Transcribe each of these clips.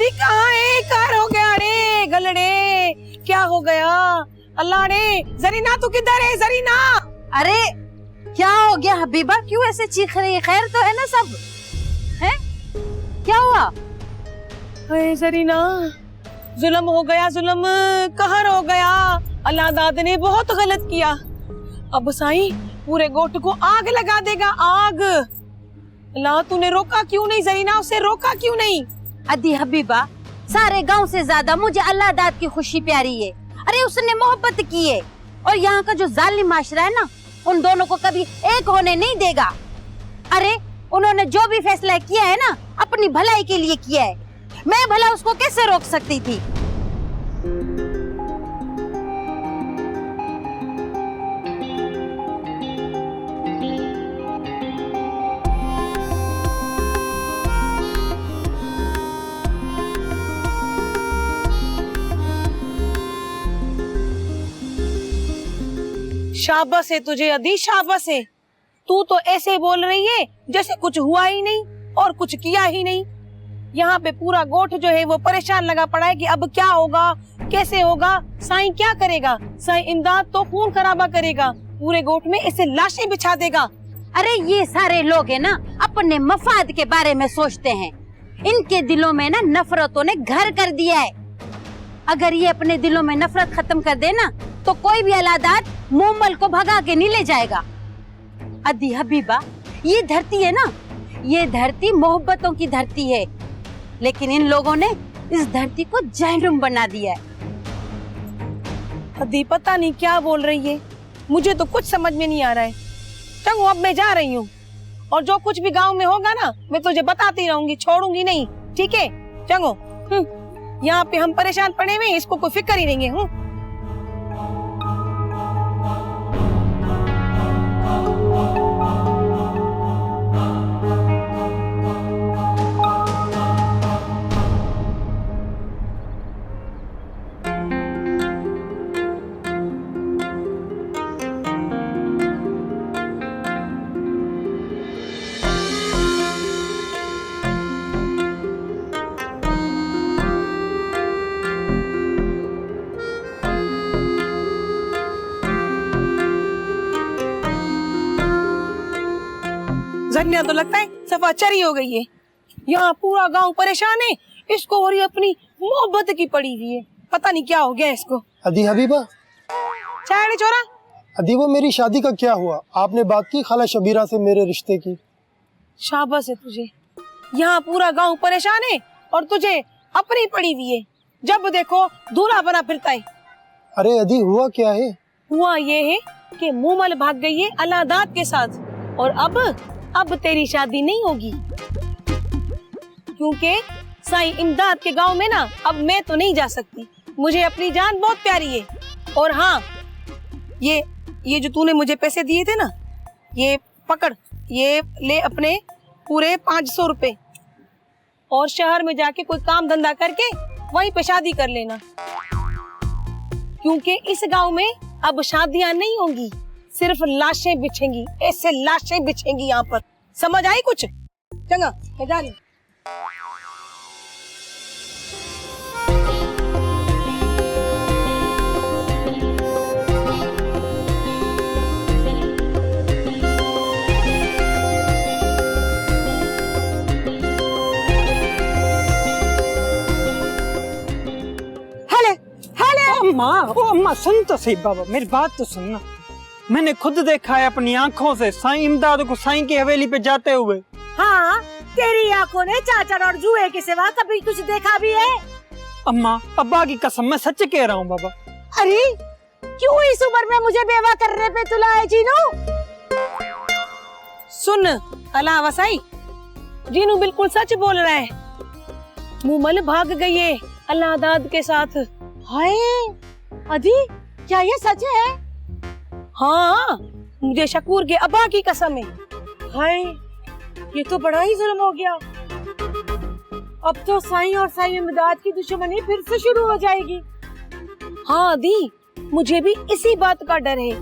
अरे कहाँ है, कहाँ हो गया रे गलड़े, क्या हो गया? अल्लाह रे, जरीना तू किधर है जरीना? अरे क्या हो गया हबीबा, क्यों ऐसे चीख रही है? खैर तो है ना सब? हैं? क्या हुआ? अरे जरीना, जुल्म हो गया, जुल्म कहर हो गया। अल्लाह दाद ने बहुत गलत किया। अब साईं पूरे गोट को आग लगा देगा, आग। अल्लाह तूने रोका क्यों नहीं जरीना, उसे रोका क्यों नहीं? अदी हबीबा, सारे गांव से ज्यादा मुझे अल्लाह दाद की खुशी प्यारी है। अरे उसने मोहब्बत की है, और यहाँ का जो जालिम माशरा है ना, उन दोनों को कभी एक होने नहीं देगा। अरे उन्होंने जो भी फैसला किया है ना, अपनी भलाई के लिए किया है। मैं भला उसको कैसे रोक सकती थी? शाबाश है तुझे अदी, शाबाश है। तू तो ऐसे बोल रही है जैसे कुछ हुआ ही नहीं और कुछ किया ही नहीं। यहाँ पे पूरा गोठ जो है वो परेशान लगा पड़ा है कि अब क्या होगा, कैसे होगा, साईं क्या करेगा? साईं इमदाद तो खून खराबा करेगा, पूरे गोठ में इसे लाशें बिछा देगा। अरे ये सारे लोग है ना, अपने मफाद के बारे में सोचते हैं। इनके दिलों में ना नफरतों ने घर कर दिया है। अगर ये अपने दिलों में नफरत खत्म कर दे ना, तो कोई भी औलादाद मोमल को भगा के नहीं ले जाएगा। अदी हबीबा, ये धरती है ना, ये धरती मोहब्बतों की धरती है, लेकिन इन लोगों ने इस धरती को जहन्नुम बना दिया है। अदी पता नहीं क्या बोल रही है, मुझे तो कुछ समझ में नहीं आ रहा है। चंगो अब मैं जा रही हूँ, और जो कुछ भी गांव में होगा ना, मैं तुझे बताती रहूंगी, छोड़ूंगी नहीं, ठीक है? चंगो, यहाँ पे हम परेशान पड़े हुए, इसको कोई फिक्र ही नहीं है। जन्या तो लगता है सफा चरी हो गई है। यहाँ पूरा गांव परेशान है, इसको और ये अपनी मोहब्बत की पड़ी हुई है, पता नहीं क्या हो गया इसको। अदी हबीबा, चाय छोरा। अदी वो मेरी शादी का क्या हुआ? आपने बात की खाला शबीरा से मेरे रिश्ते की? शाबाश है तुझे। यहाँ पूरा गांव परेशान है और तुझे अपनी पड़ी हुई है, जब देखो दूल्हा बना फिरता है। अरे अदी हुआ क्या है? हुआ ये है कि मोमल भाग गई है अल्लाह दाद के साथ, और अब तेरी शादी नहीं होगी, क्योंकि साईं इमदाद के गांव में ना अब मैं तो नहीं जा सकती। मुझे अपनी जान बहुत प्यारी है। और हाँ, ये जो तूने मुझे पैसे दिए थे ना, ये पकड़, ये ले अपने पूरे 500 रुपए, और शहर में जाके कोई काम धंधा करके वहीं पे शादी कर लेना, क्योंकि इस गांव में अब शादियां नहीं होंगी, सिर्फ लाशें बिछेंगी, ऐसे लाशें बिछेंगी यहाँ पर। समझ आई कुछ? चंगा मैं जा रही। अम्मा सुन तो सही बाबा, मेरी बात तो सुनना। मैंने खुद देखा है अपनी आंखों से साईं इमदाद को साईं की हवेली पे जाते हुए। हाँ, तेरी आंखों ने चाचा और जुए के सिवा कभी कुछ देखा भी है? अम्मा, अब्बा की कसम, मैं सच कह रहा हूँ बाबा। अरे क्यों इस उम्र में मुझे बेवा करने पे तुला है जीनू? सुन अला वसाई, जीनू बिल्कुल सच बोल रहा है। मोमल भाग गई है अल्लाह दाद के साथ। हाय अदी, क्या ये सच है? हाँ, मुझे शकूर के अब्बा की कसम है। हाय, ये तो बड़ा ही जुल्म हो गया। अब तो साईं और साईं इमदाद की दुश्मनी फिर से शुरू हो जाएगी। हाँ दी, मुझे भी इसी बात का डर है।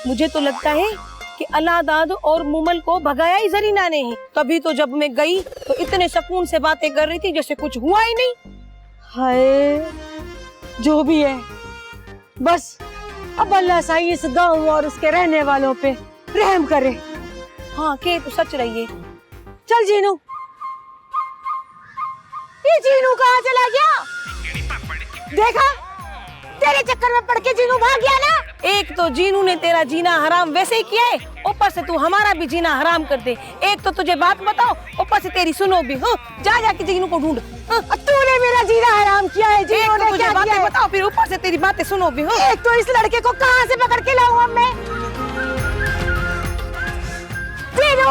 मुझे तो लगता है कि अलादाद और मुमल को भगाया ही जरीना ने ही। तभी तो जब मैं गई तो इतने सुकून से बातें कर रही थी जैसे कुछ हुआ ही नहीं। हाय, जो भी है, बस अब अल्लाह साईं इस गांव और उसके रहने वालों पे रहम करे। हाँ के तो सच रही है। चल जीनू, ये जीनू कहाँ चला गया? देखा, तेरे चक्कर में पड़ के जीनू भाग गया ना। एक तो जीनू ने तेरा जीना हराम वैसे ही किया है, ऊपर से तू हमारा भी जीना हराम कर दे। एक तो तुझे बात बताओ, ऊपर से तेरी सुनो भी। हाँ, जा जाके जीनू को ढूंढ। तूने मेरा जीना हराम किया है। जीनू ने तुझे बातें बताओ, फिर ऊपर से तेरी बातें सुनो भी। हाँ, एक तो इस लड़के को कहाँ से पकड़ के लाऊं अब मैं? जीनू,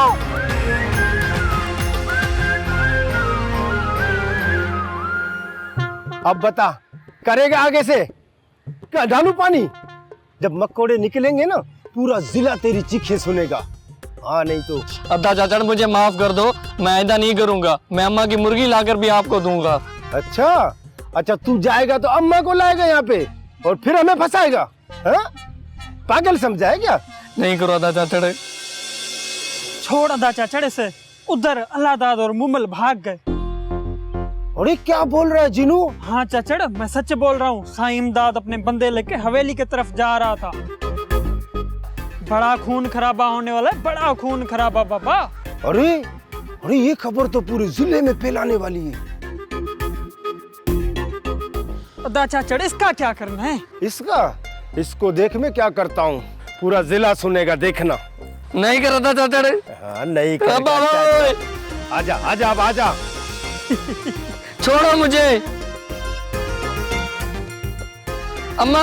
अब बता, करेगा आगे से क्या डालू पानी? जब मकोड़े निकलेंगे ना, पूरा जिला तेरी चीखें सुनेगा। हाँ नहीं तो। अद्दा चाचा मुझे माफ कर दो, मैं ऐसा नहीं करूंगा। मैं अम्मा की मुर्गी लाकर भी आपको दूंगा। अच्छा अच्छा, तू जाएगा तो अम्मा को लाएगा यहाँ पे और फिर हमें फंसाएगा? हाँ? पागल समझा है क्या? नहीं करो अद्दा चाचा। छोड़ अद्दा चाचा से। उधर अलादाद और मुमल भाग गए। अरे क्या बोल रहा है जीनू? हाँ चाचा, मैं सच बोल रहा हूँ। साईं इमदाद अपने बंदे लेके हवेली की तरफ जा रहा था। बड़ा खून खराबा होने वाला है, बड़ा खून खराबा बाबा। अरे अरे, ये खबर तो पूरे जिले में फैलाने वाली है। अद्दा चाचा, इसका क्या करना है? इसको देख मैं क्या करता हूँ, पूरा जिला सुनेगा, देखना। नहीं कर अद्दा चाचा। हाँ नहीं कर। आजा आजा, अब आजा। छोड़ो मुझे अम्मा।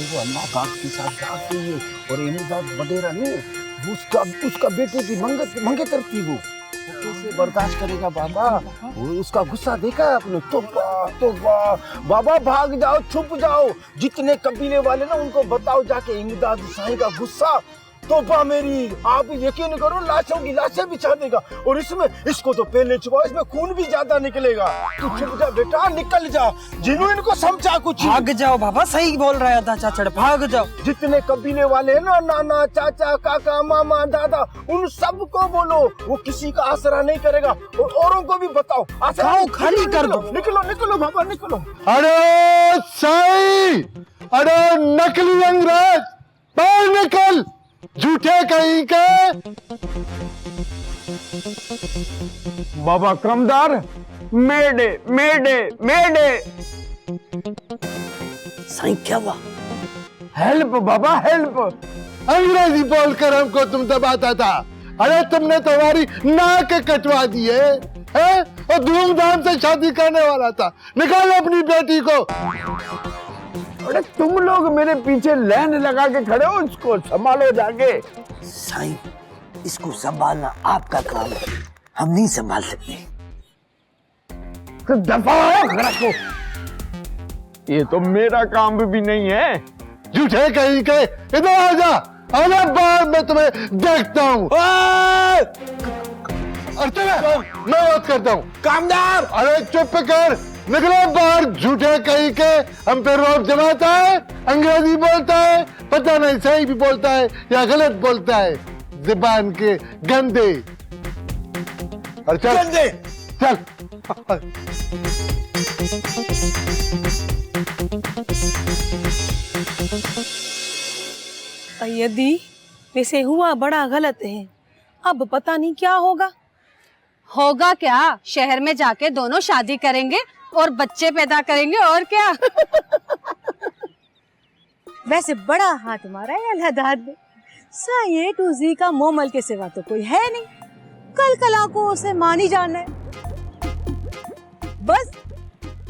वो अम्मा बाप के साथ जाती है और इमदाद बडेरा नहीं, उसका बेटे की मंगेतर थी। वो कैसे बर्दाश्त करेगा बाबा? वो उसका गुस्सा देखा है आपने? तोबा बाबा, भाग जाओ, छुप जाओ। जितने कबीले वाले ना, उनको बताओ जाके इमदाद साईं का गुस्सा। तोबा मेरी, आप यकीन करो, लाशों की लाशें बिछा देगा। और इसको तो पहले छुपाओ, इसमें खून भी ज्यादा निकलेगा। तू छुप जा बेटा, निकल जा। जिन्होंने इनको समझा कुछ। भाग जाओ बाबा, सही बोल रहा है अद्दा चाचा, भाग जाओ। जितने कबीले वाले हैं ना, नाना, चाचा, काका, मामा, दादा, उन सबको बोलो, वो किसी का आसरा नहीं करेगा। और औरों को भी बताओ। गाँव खाली कर दो। निकलो निकलो बाबा, निकलो। अरे साईं, अरे नकली अंग्रेज, बाहर निकल, झूठे कहीं के। बाबा कमदार, मेडे मेडे मेडे। साईं क्या हुआ? हेल्प बाबा, हेल्प। अंग्रेजी बोलकर हमको तुम दबाता था। अरे तुमने तो हमारी नाक कटवा दी है, और धूमधाम से शादी करने वाला था। निकालो अपनी बेटी को। अरे तुम लोग मेरे पीछे लाइन लगा के खड़े हो, इसको संभालो जाके। साईं, इसको संभालना आपका काम है, हम नहीं संभाल सकते। तो दफा हो, रखो। ये तो मेरा काम भी नहीं है। झूठे कहीं के, इधर आ जा। अरे बार मैं तुम्हें देखता हूँ। मैं बात करता हूँ। कामदार, अरे चुप कर, निकलो बाहर। झूठे कहीं के, हम पे रोब जमाता है, अंग्रेजी बोलता है, पता नहीं सही भी बोलता है या गलत बोलता है। जुबान के गंदे। और चल गंदे। चल। यदि वैसे हुआ बड़ा गलत है, अब पता नहीं क्या होगा। होगा क्या, शहर में जाके दोनों शादी करेंगे और बच्चे पैदा करेंगे, और क्या। वैसे बड़ा हाथ मारा है अल्लाह ने। साईं टूजी का मोमल के सिवा तो कोई है नहीं। कल कला को उसे मानी जाना है, बस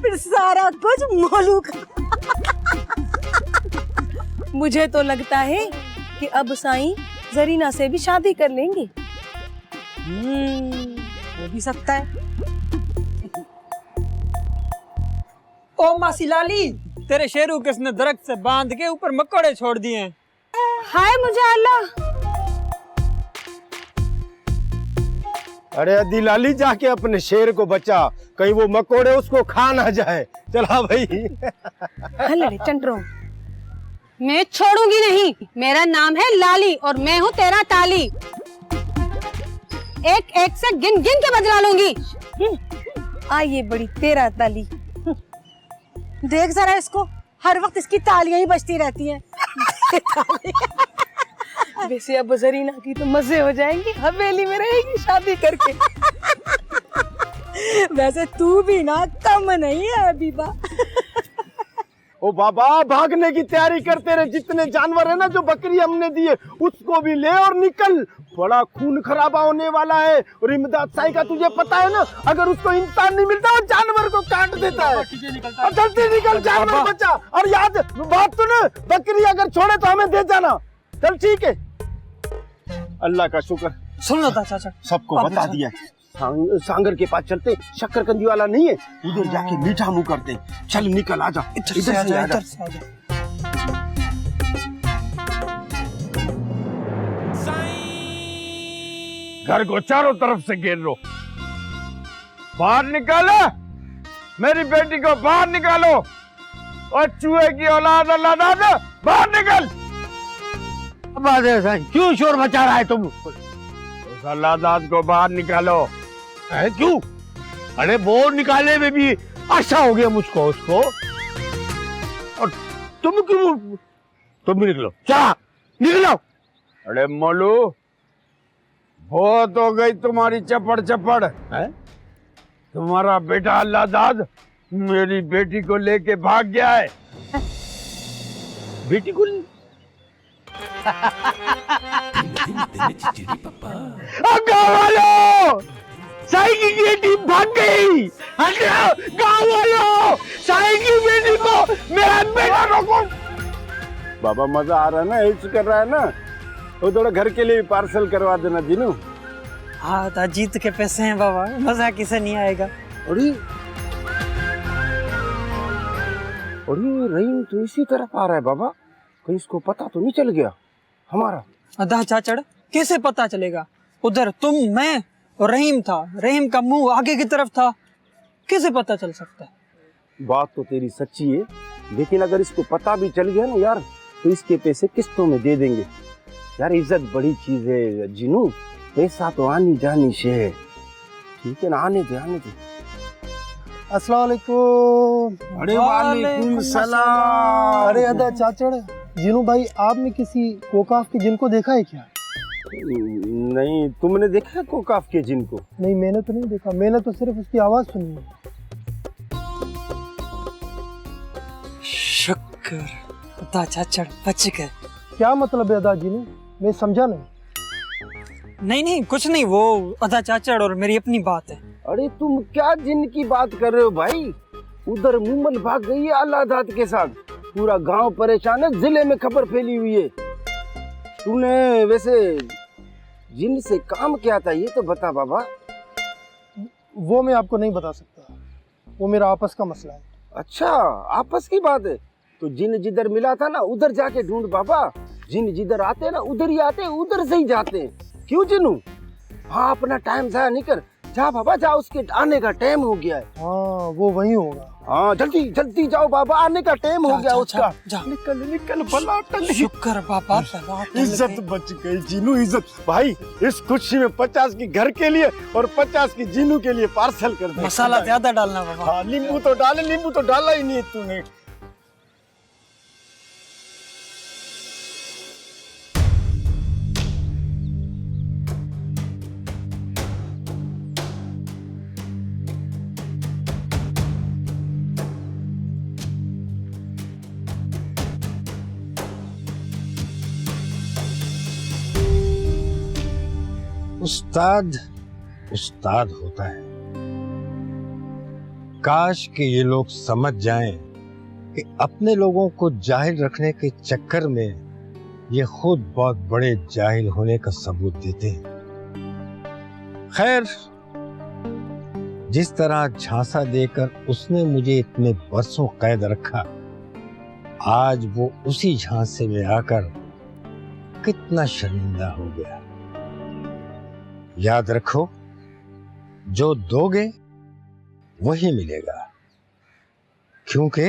फिर सारा कुछ मोलू का। मुझे तो लगता है कि अब साईं जरीना से भी शादी कर लेंगे। हो भी सकता है। ओ मासी लाली, तेरे शेरू किसने दरख्त से बांध के ऊपर मकोड़े छोड़ दिए हैं। हाय मुझे अल्लाह। अरे दिलाली जाके अपने शेर को बचा, कहीं वो मकोड़े उसको खा ना जाए। चला भाई। हल्ले चंटरो, मैं छोड़ूंगी नहीं। मेरा नाम है लाली और मैं हूँ तेरा ताली। एक एक से गिन गिन के बदला लूंगी। आइए बड़ी तेरा ताली। देख जरा इसको, हर वक्त इसकी तालियां ही बजती रहती हैं। वैसे अब जरीना की तो मजे हो जाएंगे, हवेली में रहेगी शादी करके। वैसे तू भी ना कम नहीं है हबीबा। ओ बाबा, भागने की तैयारी करते रहे। जितने जानवर है ना जो बकरी हमने दिए उसको भी ले और निकल। बड़ा खून खराबा होने वाला है। और इमदाद साई का तुझे पता है ना, अगर उसको इंसान नहीं मिलता वो जानवर को काट देता है। और जल्दी निकल, जानवर बचा। और याद बात सुन, बकरी अगर छोड़े तो हमें दे जाना। चल ठीक है। अल्लाह का शुक्र, सुन लो चाचा, सबको बता दिया। सांगर के पास चलते, शक्करकंदी वाला नहीं है, उधर जाके मीठा मुंह करते। चल निकल, आजा इधर से आजा। घर को चारों तरफ से घेर लो। बाहर निकालो, मेरी बेटी को बाहर निकालो। और चूहे की औलाद अल्लाह दादा, बाहर निकल। क्यों शोर मचा रहा है तुम? उस अल्लाह दाद को बाहर निकालो। है क्यों? अरे वो निकालने में भी अच्छा हो गया मुझको उसको। और तुम क्यों? तुम भी निकलो, चला निकलो। अरे मोलू, बहुत हो गई तुम्हारी चपड़ चपड़ है। तुम्हारा बेटा अल्लाह दाद मेरी बेटी को लेके भाग गया है। बेटी को गाँव वालों, साई की बेटी भाग गई। गाँव वालों, साई की बेटी को मेरा बेटा रोको। बाबा मजा आ रहा है ना, हिच कर रहा है ना, वो थोड़ा घर के लिए पार्सल करवा देना जीनू। हाँ तो जीत के पैसे हैं बाबा, मजा किसे नहीं आएगा। अरे रहीम तो इसी तरफ आ रहा है बाबा, कहीं इसको पता तो नहीं चल गया हमारा? आधा चाचड़ कैसे पता चलेगा? उधर तुम, मैं और रहीम था। रहीम का मुंह आगे की तरफ था, कैसे पता चल सकता है? बात तो तेरी सच्ची है, लेकिन अगर इसको पता भी चल गया ना यार, तो इसके पैसे किस्तों में दे देंगे। यार इज्जत बड़ी चीज है जीनू, पैसा तो आनी जानी से है। ठीक है ना, आने दे आने दे। अस्सलाम वालेकुम। अरे वालेकुम सलाम। अरे अदा चाचड़, जीनू भाई आपने किसी कोकाफ के जिन को देखा है क्या? नहीं, तुमने देखा है कोकाफ के जिन को? नहीं मैंने तो नहीं देखा, मैंने तो सिर्फ उसकी आवाज सुनी है। शुक्र अदा चाचड़ बच गए। क्या मतलब है अदा जीनू, मैं समझा नहीं। नहीं कुछ नहीं, वो अदा चाचड़ और मेरी अपनी बात है। अरे तुम क्या जिन की बात कर रहे हो भाई? उधर मुमल भाग गई है अल्लाह दाद के साथ, पूरा गांव परेशान है, जिले में खबर फैली हुई है। तूने वैसे जिन से काम क्या था ये तो बता बाबा। वो मैं आपको नहीं बता सकता, वो मेरा आपस का मसला है। अच्छा, आपस की बात है, तो जिन जिधर मिला था ना उधर जाके ढूंढ बाबा। जिन जिधर आते ना उधर ही आते, उधर से ही जाते। क्यों जिनू? हाँ, अपना टाइम जाया नहीं कर, जा बाबा जा, उसके आने का टाइम हो गया है। हाँ वो वही होगा। हाँ जल्दी जल्दी जाओ बाबा, आने का टाइम हो गया उसका। जा। निकल निकल भला टल। शुक्र बाबा, इज्जत बच गई जीनू, इज्जत। भाई इस खुशी में 50 की घर के लिए और 50 की जीनू के लिए पार्सल कर दे। मसाला ज्यादा डालना बाबा। हाँ, नींबू तो डाले, नींबू तो डाला ही नहीं तूने। उस्ताद उस्ताद होता है। काश कि ये लोग समझ जाएं कि अपने लोगों को जाहिल रखने के चक्कर में ये खुद बहुत बड़े जाहिल होने का सबूत देते हैं। खैर, जिस तरह झांसा देकर उसने मुझे इतने बरसों कैद रखा, आज वो उसी झांसे में आकर कितना शर्मिंदा हो गया। याद रखो, जो दोगे वही मिलेगा, क्योंकि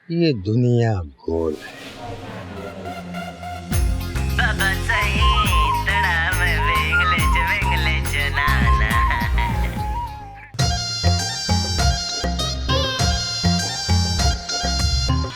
ये दुनिया गोल है।